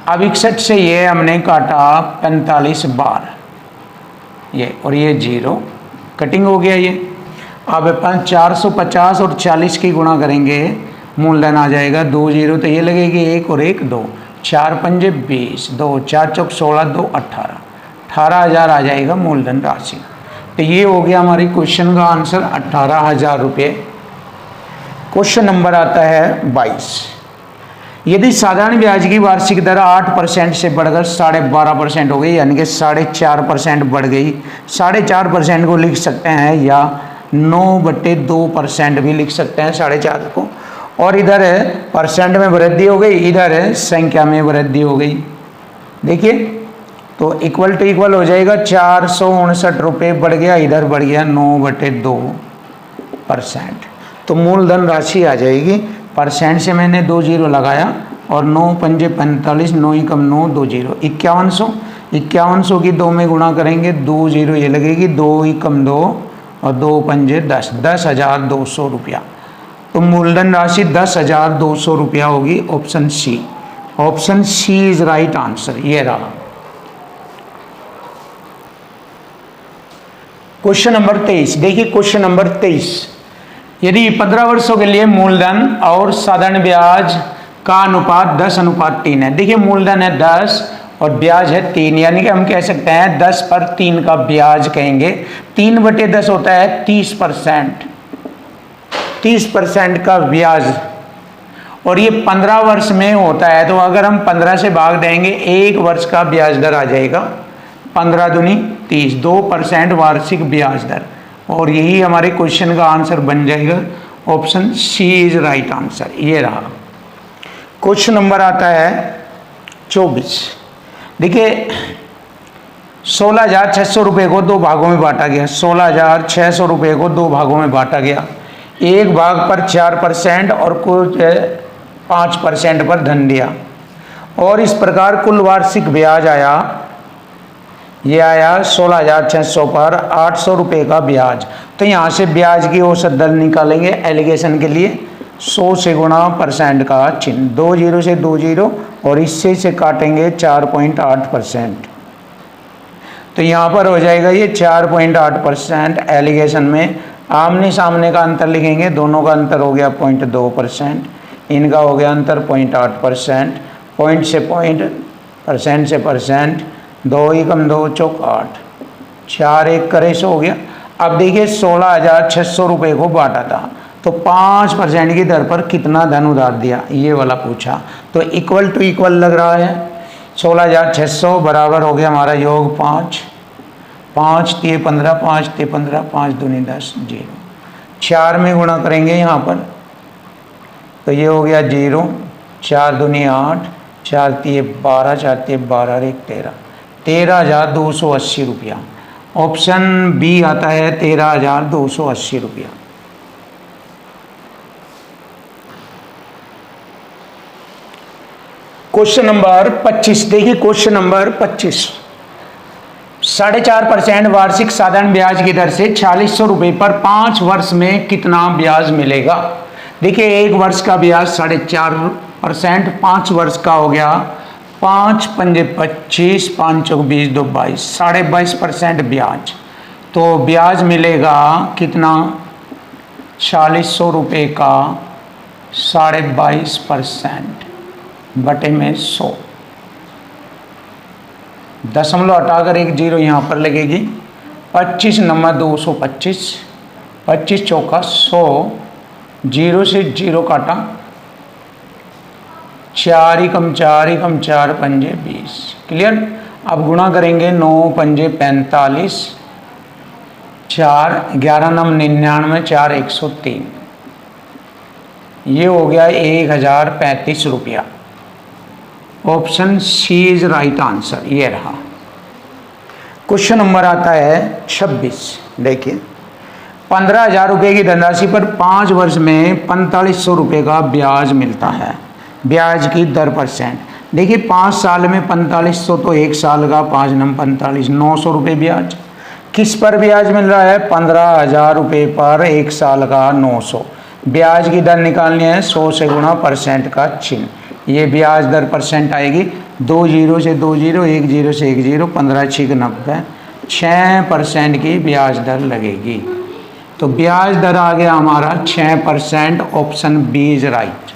अब 61 से ये हमने काटा 45 बार, ये और ये जीरो कटिंग हो गया। ये अब अपन 450 और 40 की गुणा करेंगे, मूलधन आ जाएगा 2 जीरो, तो ये लगेगी 1 और 1 2, 4 पंजे 20, 2 4 चौक 16, 2 18, 18,000 आ जाएगा मूलधन राशि। तो ये हो गया हमारी क्वेश्चन का आंसर, 18,000 रुपये। क्वेश्चन नंबर आता है 22, यदि साधारण ब्याज की वार्षिक दर 8% से बढ़कर 12.5% हो गई, यानी कि 4.5% बढ़ गई, 4.5% को लिख सकते हैं या 9/2% भी लिख सकते हैं 4.5 को, और इधर परसेंट में वृद्धि हो गई, इधर संख्या में वृद्धि हो गई। देखिए तो इक्वल टू इक्वल हो जाएगा, 459 रुपये बढ़ गया, इधर बढ़ गया 9/2%। तो मूलधन राशि आ जाएगी, परसेंट से मैंने 2 जीरो लगाया, और 9 पंजे 45, 9 एकम 9, 2 जीरो 5100 की 2 में गुणा करेंगे, 2 जीरो ये लगेगी, 2 एकम 2 और 2 पंजे 10, 10,200 रुपया। तो मूलधन राशि 10,200 रुपया होगी। Option C, option C is right answer. ये रहा क्वेश्चन नंबर 23। देखिए क्वेश्चन नंबर 23, यदि 15 वर्षों के लिए मूलधन और साधारण ब्याज का अनुपात 10:3 है। देखिए मूलधन है 10 और ब्याज है 3, यानी कि हम कह सकते हैं 10 पर 3 का ब्याज कहेंगे। 3/10 होता है 30%, 30% का ब्याज, और ये 15 वर्ष में होता है। तो अगर हम 15 से भाग देंगे, 1 वर्ष का ब्याज दर आ जाएगा, 15 दूनी 30, 2% वार्षिक ब्याज दर, और यही हमारे क्वेश्चन का आंसर बन जाएगा। Option C is right answer. ये रहा क्वेश्चन नंबर आता है 24। देखिए 16,600 रुपये को 2 भागों में बांटा गया। 16,600 रुपये को 2 भागों में बांटा गया। एक भाग पर 4% और कुछ 5% पर धन दिया, और इस प्रकार कुल वार्षिक ब्याज आया, ये आया 16,600 पर 800 रुपये का ब्याज। तो यहाँ से ब्याज की औसत दर निकालेंगे एलिगेशन के लिए। 100 से गुणा परसेंट का चिन्ह, 2 जीरो से 2 जीरो, और इससे से काटेंगे 4.8%। तो यहाँ पर हो जाएगा ये 4.8%। एलिगेशन में आमने सामने का अंतर लिखेंगे, दोनों का अंतर हो गया 0.2%, इनका हो गया अंतर 0.8%, पॉइंट से पॉइंट, परसेंट से परसेंट, 2 एकम 2 चौक 8, 4 एक करे 100 हो गया। अब देखिए 16,600 रुपये को बांटा था, तो 5% की दर पर कितना धन उधार दिया, ये वाला पूछा। तो इक्वल टू इक्वल लग रहा है, 16,600 बराबर हो गया हमारा योग 5, 5 तिये 15, 5 तिये 15, 5 दूनी 10, 0। 4 में गुणा करेंगे यहाँ पर तो ये हो गया 0, 4 दूनी 8, 4 तिये 12, 4 तिये 12 और 1 13, 13,280 रुपया। ऑप्शन बी आता है 13,280 रुपया। क्वेश्चन नंबर 25 देखिए, क्वेश्चन नंबर 25, 4.5% वार्षिक साधारण ब्याज की दर से 4600 रुपये पर 5 वर्ष में कितना ब्याज मिलेगा। देखिए, एक वर्ष का ब्याज 4.5%, 5 वर्ष का हो गया 5 पंजे 25, 5 चौक 20, 2 22, 22.5% ब्याज। तो ब्याज मिलेगा कितना, 4600 रुपये का 22.5% बटे में 100, दशमलव हटाकर एक 0 यहाँ पर लगेगी। 25 नंबर 225, 25 चौका 100, 0 से 0 काटा, 4 एकम 4 एकम 4 पंजे 20, क्लियर। अब गुणा करेंगे 9 पंजे 45, 4 11 नम 99, 4 103, ये हो गया 1035 रुपया। Option C is right answer, ये रहा। क्वेश्चन नंबर आता है 26, देखिए, 15,000 रुपये की धनराशि पर 5 वर्ष में 4500 रुपये का ब्याज मिलता है। ब्याज की दर %। देखिए, 5 साल में 4500 तो 1 साल का 5 नम 45, 900 रुपये ब्याज। किस पर ब्याज मिल रहा है, 15,000 रुपये पर 1 साल का 900। ब्याज की दर निकालनी है, 100 से गुणा % का चिन्ह, ये ब्याज दर % आएगी। 2 0 से 2 0, 1 0 से 1 0, 15 6 90, 6% की ब्याज दर लगेगी। तो ब्याज दर आ गया हमारा 6%, option B is right.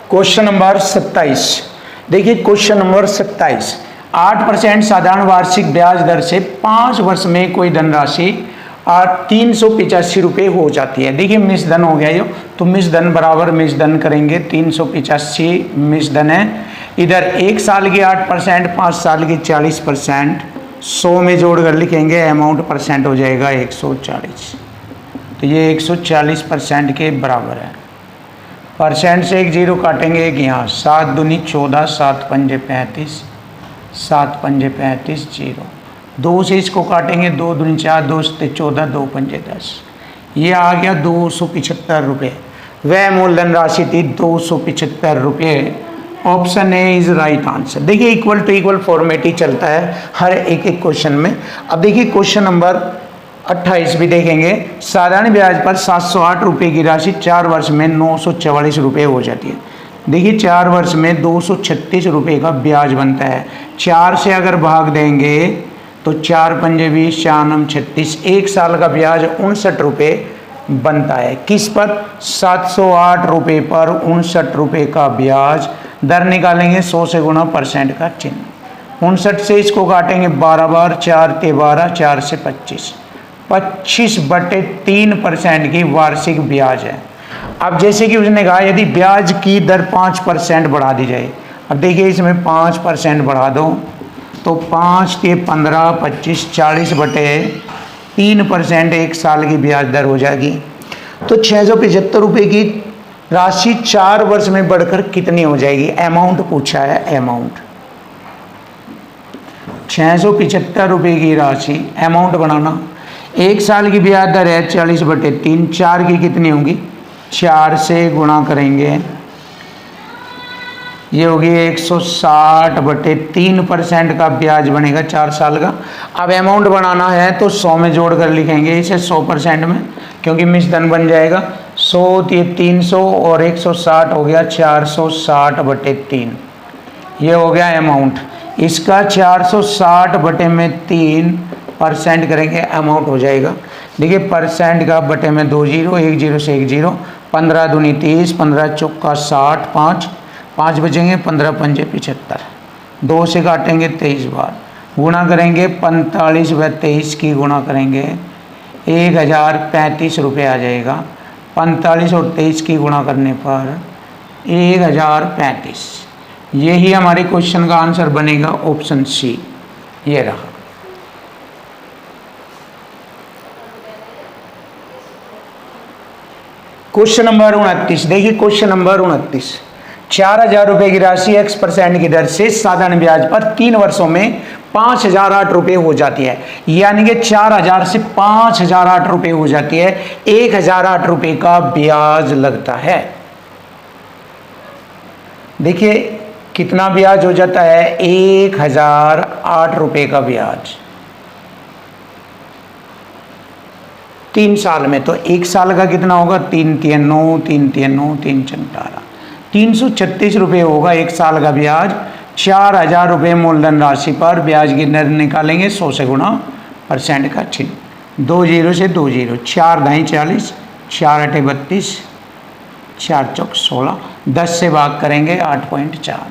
Question number 27, देखिए, क्वेश्चन नंबर 27, 8% साधारण वार्षिक ब्याज दर से 5 वर्ष में कोई धनराशि 385 रुपये हो जाती है। देखिए, मिस धन हो गया ये, तो मिस धन बराबर मिस धन करेंगे, 385 मिस धन है। इधर 1 साल की 8%, 5 साल की 40%, 100 में जोड़ कर लिखेंगे, अमाउंट % हो जाएगा 140। तो ये 140% के बराबर है। % से एक 0 काटेंगे, एक यहाँ, 7 दूनी 14, 7 पंजे 35, 7 पंजे 35, 0। 2 से इसको काटेंगे, 2 दूनी 4, 2 से 14, 2 पंजे 10, ये आ गया 275 रुपये। वह मूलधन राशि थी 275 रुपये। Option A is right answer. देखिए, इक्वल टू इक्वल फॉर्मेट ही चलता है हर एक एक क्वेश्चन में। अब देखिए, क्वेश्चन नंबर 28 भी देखेंगे। साधारण ब्याज पर 708 रुपये की राशि 4 वर्ष में 944 रुपये हो जाती है। देखिए, 4 वर्ष में 236 रुपये का ब्याज बनता है। 4 से अगर भाग देंगे तो 4 पंजे 20, 4 नम 36, 1 साल का ब्याज 59 रुपये बनता है। किस पर, 708 रुपये पर 59 रुपये का ब्याज। दर निकालेंगे, 100 से गुणा % का चिन्ह, 59 से इसको काटेंगे 12 बार, 4 ते 12, 4 से 25, 25/3% की वार्षिक ब्याज है। अब जैसे कि उसने कहा, यदि ब्याज की दर 5% बढ़ा दी जाए। अब देखिए, इसमें 5% बढ़ा दो तो 5 के 15, 25, 40/3% 1 साल की ब्याज दर हो जाएगी। तो 675 रुपये की राशि 4 वर्ष में बढ़कर कितनी हो जाएगी। अमाउंट पूछा है, अमाउंट 675 रुपये की राशि, अमाउंट बनाना। 1 साल की ब्याज दर है 40/3, 4 की कितनी होगी, 4 से गुणा करेंगे, ये होगी 160/3% का ब्याज बनेगा 4 साल का। अब अमाउंट बनाना है तो 100 में जोड़ कर लिखेंगे इसे 100% में, क्योंकि मिश्रण बन जाएगा। 100 ये 300 और 160 हो गया 460/3, ये हो गया अमाउंट। इसका 460/3% करेंगे, अमाउंट हो जाएगा। देखिए, % का बटे में 2 0, 1 0 से 1 0, 15 दूनी 30, 15 चौका 60, 5 बचेंगे, 15 पंजे 75, 2 से काटेंगे 23 बार, गुणा करेंगे 45/23 की गुणा करेंगे 1035 रुपये आ जाएगा। 45 और 23 की गुणा करने पर 1035। यही हमारे क्वेश्चन का आंसर बनेगा, ऑप्शन सी ये रहा। क्वेश्चन नंबर 29, देखिए क्वेश्चन नंबर 29। 4,000 रुपये की राशि x% की दर से साधारण ब्याज पर 3 वर्षों में 5,008 रुपये हो जाती है। यानी कि 4,000 से 5,008 रुपये हो जाती है, 1,008 रुपये का ब्याज लगता है। देखिए कितना ब्याज हो जाता है, 1,008 रुपये का ब्याज 3 साल में। तो 1 साल का कितना होगा, 3 3 9, 3 3 9, 3 4 18, 336 रुपये होगा 1 साल का ब्याज। 4,000 रुपये मूलधन राशि पर ब्याज की दर निकालेंगे 100 से गुणा % का चिन्ह, 2 0 से 2 0, 4 दाएँ 40, 4 8 32, 4 चौक 16, 10 से भाग करेंगे 8.4,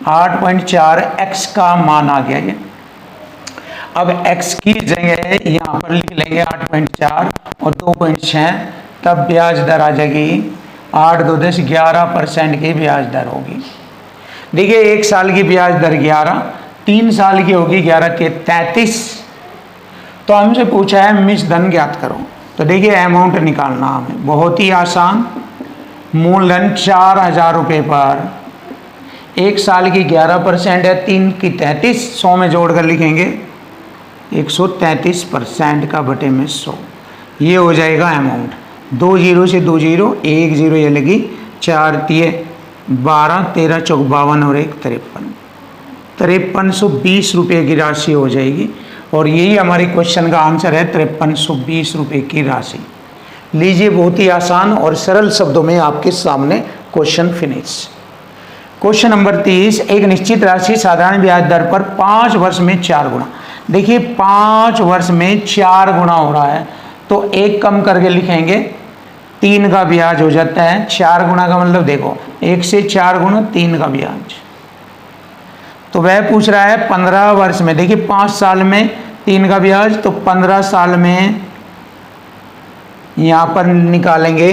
8.4 x का मान आ गया ये। अब x की जगह यहाँ पर लिख लेंगे 8.4 और 2.6, तब ब्याज दर आ जाएगी 8 2 10 11% की ब्याज दर होगी। देखिए 1 साल की ब्याज दर 11, 3 साल की होगी 11 के 33। तो हमसे पूछा है मिश्र धन ज्ञात करो। तो देखिए अमाउंट निकालना हमें बहुत ही आसान। मूलधन 4,000 रुपये पर 1 साल की 11% है, 3 की 33, 100 में जोड़कर लिखेंगे 133% का बटे में 100, ये हो जाएगा अमाउंट। 2 0 से 2 0, 1 0 ये लगी, 4 3 12, 13 चौक 52 और 1 53, 5320 रुपये की राशि हो जाएगी। और यही हमारे क्वेश्चन का आंसर है, 5320 रुपये की राशि। लीजिए बहुत ही आसान और सरल शब्दों में आपके सामने क्वेश्चन फिनिश। क्वेश्चन नंबर 30, एक निश्चित राशि साधारण ब्याज दर पर 5 वर्ष में 4 गुना। देखिए 5 वर्ष में 4 गुना हो रहा है, तो 1 कम करके लिखेंगे, 3 का ब्याज हो जाता है। 4 गुना का मतलब देखो 1 से 4 गुना 3 का ब्याज। तो वह पूछ रहा है 15 वर्ष में। देखिए 5 साल में 3 का ब्याज, तो 15 साल में यहाँ पर निकालेंगे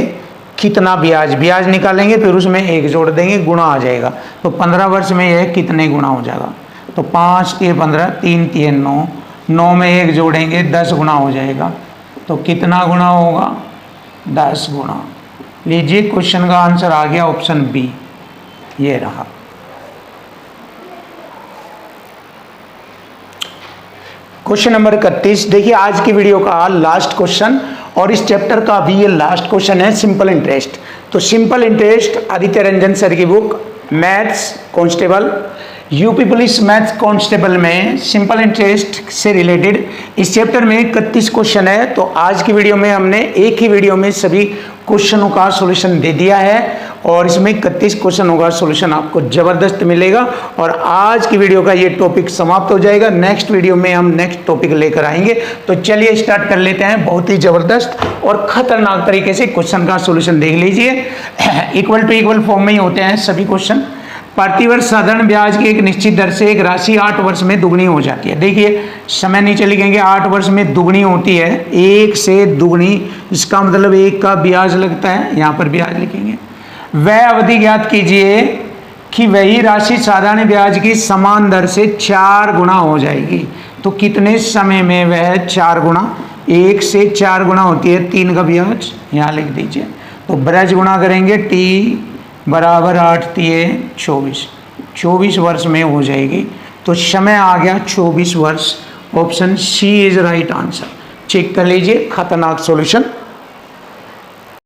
कितना ब्याज, ब्याज निकालेंगे फिर उसमें 1 जोड़ देंगे, गुणा आ जाएगा। तो 15 वर्ष में यह कितने गुना हो जाएगा, तो 5 के 15, 3 3 9, 9 में 1 जोड़ेंगे 10 गुना हो जाएगा। तो कितना गुना होगा, 10 गुना। लीजिए क्वेश्चन का आंसर आ गया, ऑप्शन बी ये रहा। क्वेश्चन नंबर 31, देखिए आज की वीडियो का लास्ट क्वेश्चन और इस चैप्टर का भी ये लास्ट क्वेश्चन है, सिंपल इंटरेस्ट। तो simple interest Aditya Ranjan sir की book maths constable, UP police maths constable में सिंपल इंटरेस्ट से रिलेटेड इस चैप्टर में 31 क्वेश्चन है। तो आज की वीडियो में हमने एक ही वीडियो में सभी क्वेश्चनों का सॉल्यूशन दे दिया है और इसमें 31 क्वेश्चनों का सॉल्यूशन आपको जबरदस्त मिलेगा। और आज की वीडियो का ये टॉपिक समाप्त हो जाएगा। नेक्स्ट वीडियो में हम नेक्स्ट टॉपिक लेकर आएंगे। तो चलिए स्टार्ट कर लेते हैं। बहुत ही जबरदस्त और खतरनाक तरीके से क्वेश्चन का सॉल्यूशन देख लीजिए। इक्वल टू इक्वल फॉर्म में ही होते हैं सभी क्वेश्चन। प्रतिवर्ष साधारण ब्याज की एक निश्चित दर से एक राशि 8 वर्ष में दुगनी हो जाती है। देखिए समय नीचे लिखेंगे, 8 वर्ष में दुगनी होती है, 1 से दुगनी, इसका मतलब 1 का ब्याज लगता है, यहाँ पर ब्याज लिखेंगे। वह अवधि ज्ञात कीजिए कि वही राशि साधारण ब्याज की समान दर से 4 गुना हो जाएगी। तो कितने समय में वह 4 गुना, 1 से 4 गुना होती है 3 का ब्याज, यहाँ लिख दीजिए। तो ब्याज गुणा करेंगे, टी बराबर 8 3 24, 24 वर्ष में हो जाएगी। तो समय आ गया 24 वर्ष। Option C is right answer. Check कर लीजिए, खतरनाक सॉल्यूशन